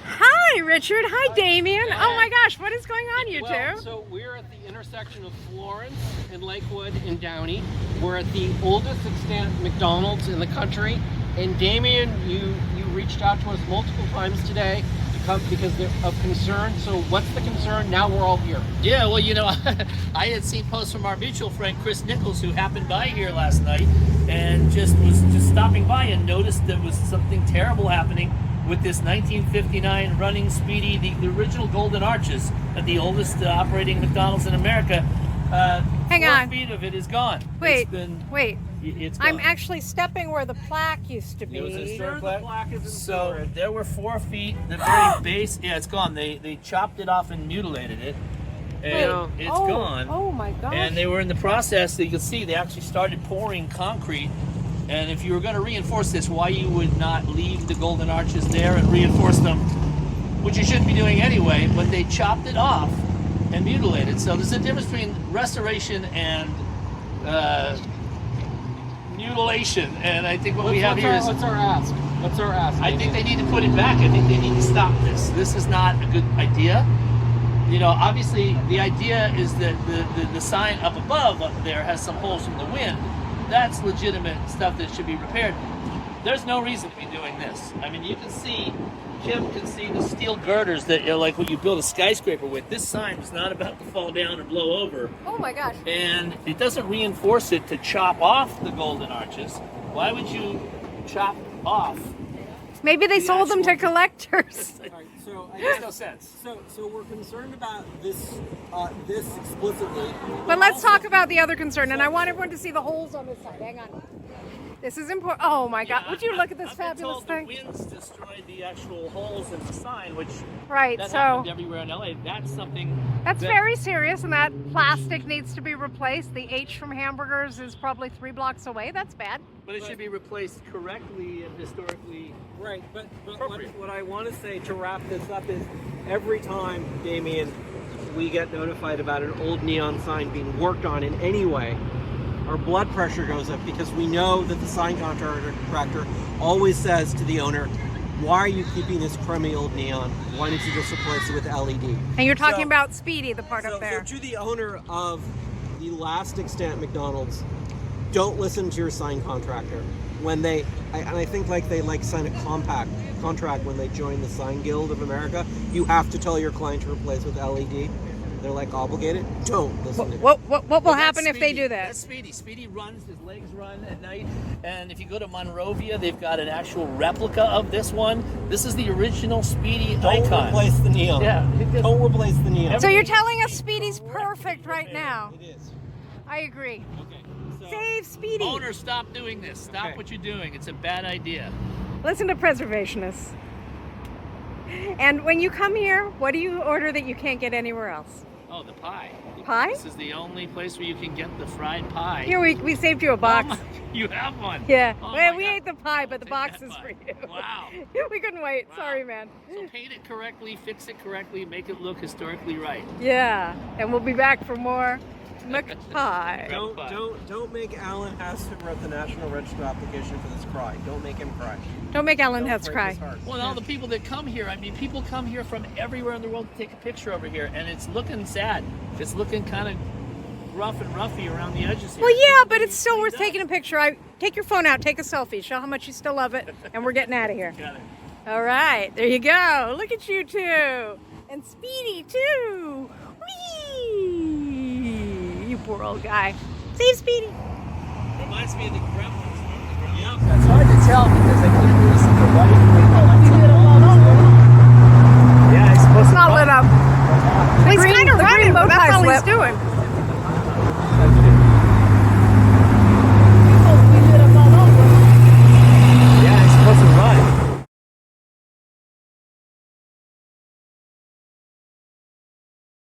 Hi, Richard. Hi, Damien. Oh my gosh, what is going on, you two? So we're at the intersection of Florence and Lakewood in Downey. We're at the oldest extant McDonald's in the country. And Damien, you reached out to us multiple times today to come because of concern. So what's the concern? Now we're all here. Yeah, well, you know, I had seen posts from our mutual friend Chris Nichols, who happened by here last night and was just stopping by and noticed there was something terrible happening with this 1959 running Speedee, the original Golden Arches, the oldest operating McDonald's in America. Hang 4 on. feet of it is gone. Wait, It's gone. I'm actually stepping where the plaque used to be. It was a historic Sure, the plaque. plaque is in So storage. there were 4 feet. The very base, yeah, it's gone. They chopped it off and mutilated it. And it's gone. Oh my gosh. And they were in the process, you can see they actually started pouring concrete. And if you were going to reinforce this, why you would not leave the Golden Arches there and reinforce them, which you shouldn't be doing anyway, but they chopped it off and mutilated. So there's a difference between restoration and mutilation. And I think what we have here is... What's our ask? What's our ask? I think they need to put it back. I think they need to stop this. This is not a good idea. You know, obviously the idea is that the sign up above up there has some holes from the wind. That's legitimate stuff that should be repaired. There's no reason to be doing this. I mean, you can see, Kim can see the steel girders that are like what you build a skyscraper with. This sign is not about to fall down and blow over. Oh my gosh. And it doesn't reinforce it to chop off the Golden Arches. Why would you chop off? Maybe they sold them to actual- collectors. All right, so It makes no sense. So we're concerned about this explicitly. But let's talk about the other concern, and I want everyone to see the holes on this side. Hang on. This is important. Oh my God! Would you look at this I've been fabulous told thing? The winds destroyed the actual holes in the sign, which Right. that So happened everywhere in LA. That's something. that's that- very serious, and that plastic needs to be replaced. The H from hamburgers is probably 3 blocks away. That's bad. But it should be replaced correctly and historically. Right, but Appropriate. what I want to say to wrap this up is every time, Damien, we get notified about an old neon sign being worked on in any way, our blood pressure goes up because we know that the sign contractor always says to the owner, why are you keeping this crummy old neon? Why don't you just replace it with LED? And you're talking So- about Speedee, the part up there. So to the owner of the last extant McDonald's, don't listen to your sign contractor. When they, and I think like they sign a contract when they join the Sign Guild of America, you have to tell your client to replace with LED. They're obligated. Don't listen to them. What will Well, happen that's if they Speedee. do That's this? Speedee. Speedee runs, his legs run at night. And if you go to Monrovia, they've got an actual replica of this one. This is the original Speedee Don't icon. replace the neon. Yeah, it just- Don't replace the neon. So you're telling us Speedee's perfect right now? It is. I agree. Okay. So, Save Speedee. Owner, stop doing this. Stop Okay. what you're doing. It's a bad idea. Listen to preservationists. And when you come here, what do you order that you can't get anywhere else? Oh, the pie. Pie? This is the only place where you can get the fried pie. Here, we saved you a box. Oh my- you have one. Yeah. Oh Well, my we God. ate the pie, but the Take box that is for pie. you. Wow. We couldn't wait. Wow. Sorry, man. So paint it correctly, fix it correctly, make it look historically right. Yeah. And we'll be back for more McPie. don't make Alan Hess, who wrote the National Register application for this, cry. Don't make him cry. Don't make Alan Don't Hess break cry. his heart. Well, all the people that come here, I mean, people come here from everywhere in the world to take a picture over here, and it's looking sad. It's looking kind of rough and roughy around the edges here. Well, yeah, but it's still worth taking a picture. Take your phone out, take a selfie, show how much you still love it, and we're getting out of here. Got it. All right, there you go. Look at you two. And Speedee, too. Whee! You poor old guy. Save Speedee. Reminds me of the Gremlins. Yep. It's hard to tell because I can't really see the light.